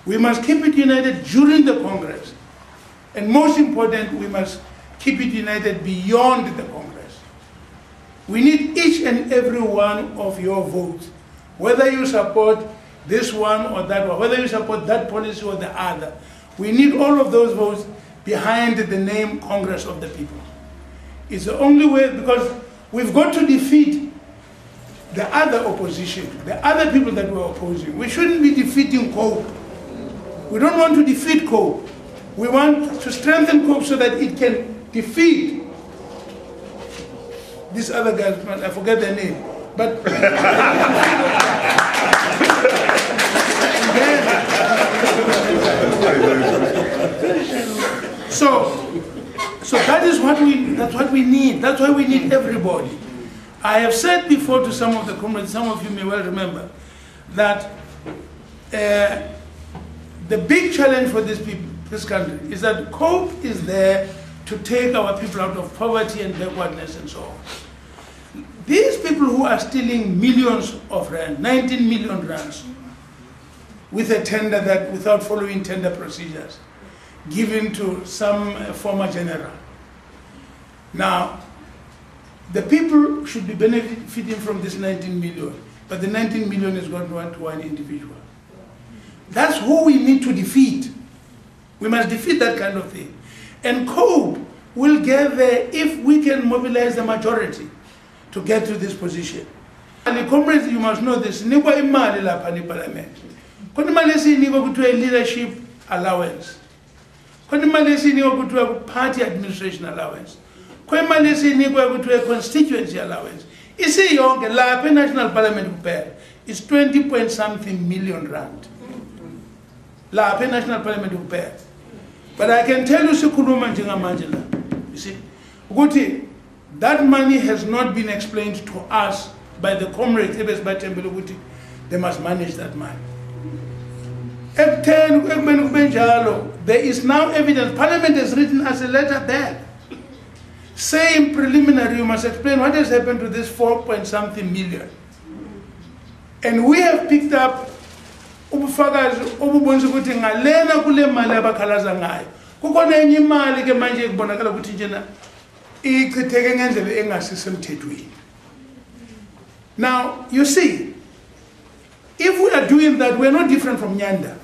We must keep it united during the Congress. And most important, we must keep it united beyond the Congress. We need each and every one of your votes, whether you support this one or that one, whether you support that policy or the other. We need all of those votes behind the name Congress of the People. It's the only way, because we've got to defeat the other opposition, the other people that we're opposing. We shouldn't be defeating COPE. We don't want to defeat COPE. We want to strengthen COPE so that it can defeat these other guys. I forget their name, but so that is what we need. That's why we need everybody. I have said before to some of the comrades, some of you may well remember, that the big challenge for this country is that COPE is there to take our people out of poverty and backwardness and so on. These people who are stealing millions of rand, 19 million rands, with a tender that, without following tender procedures, given to some former general. Now, the people should be benefiting from this 19 million, but the 19 million is going to one individual. That's who we need to defeat. We must defeat that kind of thing. And COPE will get there if we can mobilize the majority to get to this position. And the comrades, you must know this, nikwa imali lapha ni parliament. Khona imali esinikwa kuthiwa leadership allowance. Khona imali esinikwa kuthiwa party administration allowance. Khona imali esinikwa kuthiwa constituency allowance. Isiyonke lapha national parliament kuphela is 20 point something million rand. Lapha national parliament kuphela. But I can tell you sikhuluma njengamanje la. You see, ukuthi that money has not been explained to us by the comrades. They must manage that money. There is now evidence. Parliament has written us a letter back saying preliminary, you must explain what has happened to this 4 point something million. And we have picked up ubufakazi obubonisa ukuthi ngalena kule mali abakhalaza ngayo kukhona enye imali ke manje kubonakala ukuthi njena ichitheke ngendlela engasisemthethweni. Now, you see, if we are doing that, we are not different from Nyanda.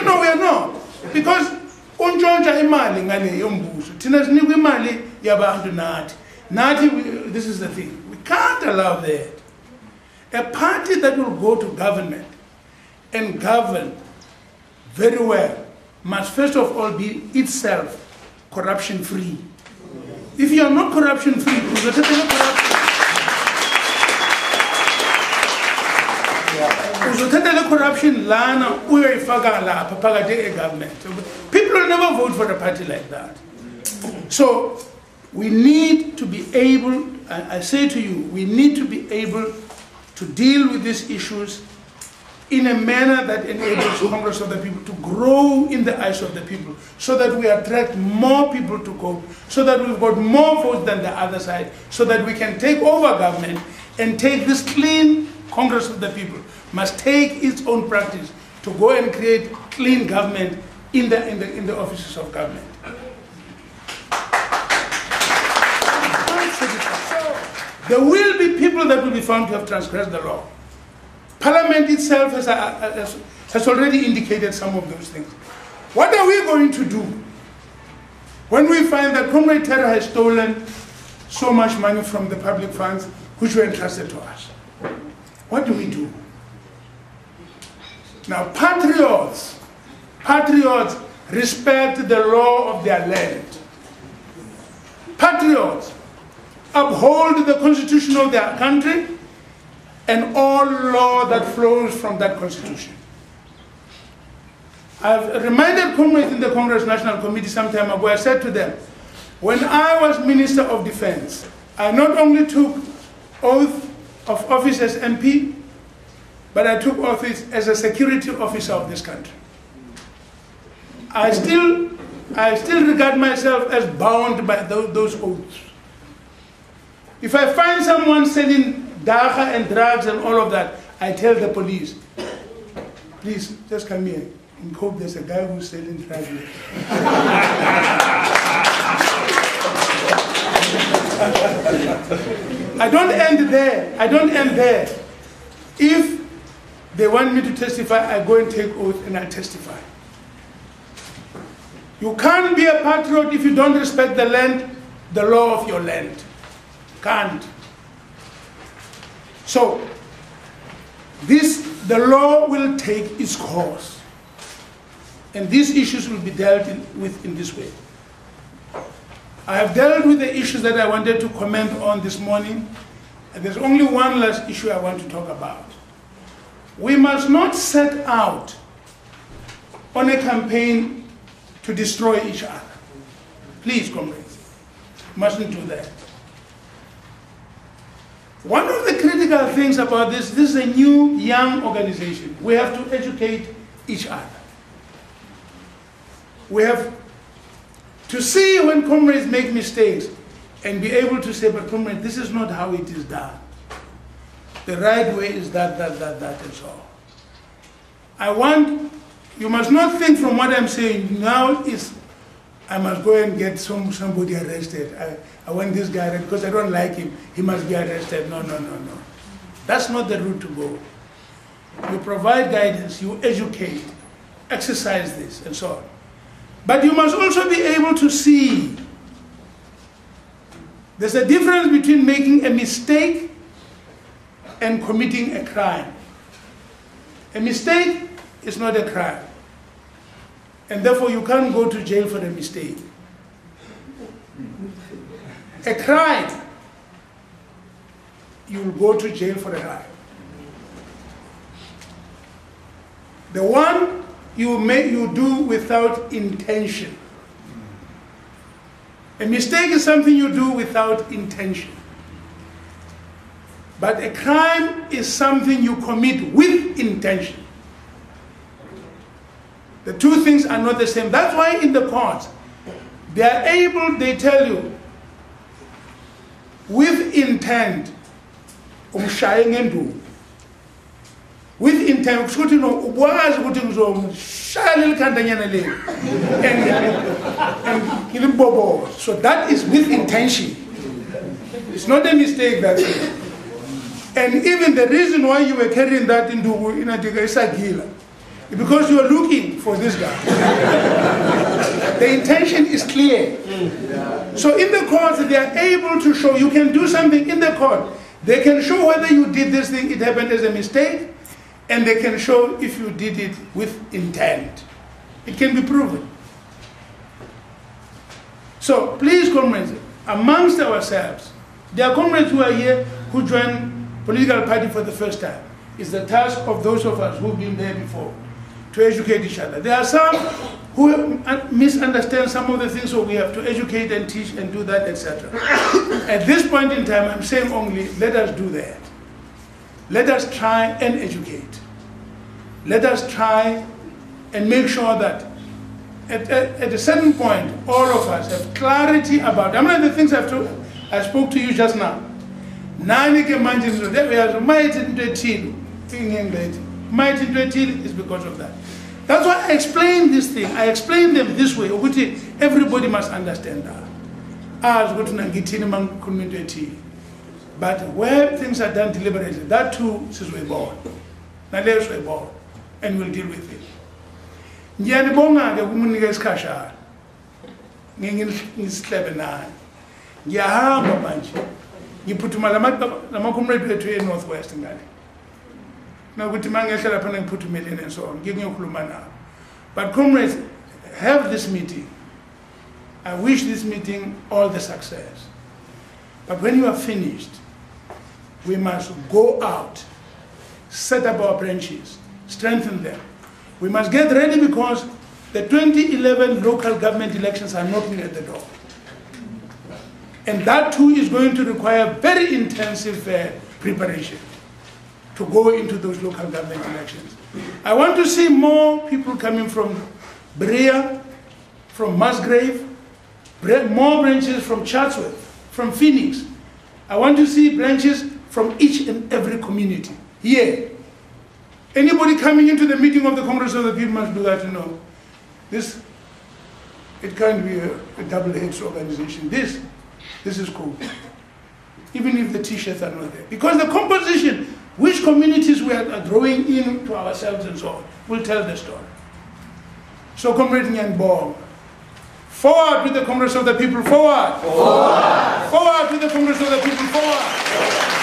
No, we are not. Because untshontsha imali ngale yombuso. Thina sinikwa imali yabantu nathi. Nathi, this is the thing. We can't allow that. A party that will go to government and govern very well must first of all be itself corruption-free. If you are not corruption-free, corruption government. People will never vote for a party like that. So we need to be able, I say to you, we need to be able to deal with these issues in a manner that enables Congress of the People to grow in the eyes of the people, so that we attract more people to COPE, so that we've got more votes than the other side, so that we can take over government and take this clean Congress of the People, must take its own practice to go and create clean government in the offices of government. There will be people that will be found to have transgressed the law. Parliament itself has already indicated some of those things. What are we going to do when we find that Comrade Terror has stolen so much money from the public funds which were entrusted to us? What do we do? Now, patriots respect the law of their land. Patriots uphold the constitution of their country and all law that flows from that constitution. I've reminded comrades in the Congress National Committee some time ago, I said to them, when I was Minister of Defense, I not only took oath of office as MP, but I took office as a security officer of this country. I still regard myself as bound by those oaths. If I find someone selling dacha and drugs and all of that, I tell the police, please, just come here. In Cope, there's a guy who's selling drugs. I don't end there. I don't end there. If they want me to testify, I go and take oath and I testify. You can't be a patriot if you don't respect the land, the law of your land. Can't. So, the law will take its course. And these issues will be dealt with in this way. I have dealt with the issues that I wanted to comment on this morning. And there's only one last issue I want to talk about. We must not set out on a campaign to destroy each other. Please, comrades, mustn't do that. One of the critical things about this is a new, young organization. We have to educate each other. We have to see when comrades make mistakes and be able to say, but comrade, this is not how it is done. The right way is that, and so on. You must not think from what I'm saying now is, I must go and get somebody arrested. I want this guy arrested because I don't like him. He must be arrested. No. That's not the route to go. You provide guidance, you educate, exercise this, and so on. But you must also be able to see there's a difference between making a mistake and committing a crime. A mistake is not a crime. And therefore you can't go to jail for a mistake. A crime, you'll go to jail for a crime. The one you do without intention. A mistake is something you do without intention. But a crime is something you commit with intention. The two things are not the same. That's why in the courts, they tell you, with intent, with intent, so that is with intention. It's not a mistake, that's it. And even the reason why you were carrying that into Isagila, because you are looking for this guy. The intention is clear. So in the courts, they are able to show, you can do something in the court. They can show whether you did this thing, it happened as a mistake, and they can show if you did it with intent. It can be proven. So please, comrades, amongst ourselves, there are comrades who are here who join political party for the first time. It's the task of those of us who've been there before to educate each other. There are some who misunderstand some of the things, so we have to educate and teach and do that, etc. At this point in time, I'm saying only, let us do that. Let us try and educate. Let us try and make sure that at a certain point, all of us have clarity about, the things I spoke to you just now. Is because of that. That's why I explained this thing. I explained them this way. Everybody must understand that. But where things are done deliberately, that too is way born. And we'll deal with it. Northwest now, and so on. But comrades, have this meeting. I wish this meeting all the success. But when you are finished, we must go out, set up our branches, strengthen them. We must get ready because the 2011 local government elections are knocking at the door. And that too is going to require very intensive preparation to go into those local government elections. I want to see more people coming from Brea, from Musgrave, more branches from Chatsworth, from Phoenix. I want to see branches from each and every community here Anybody coming into the meeting of the Congress of the People must do that to know. This, it can't be a double-edged organization. This is cool. Even if the T-shirts are not there. Because the composition, which communities we are drawing in to ourselves and so on, will tell the story. So, Comrade Nyan Bong, forward with the Congress of the People, forward! Forward! Forward with the Congress of the People, forward!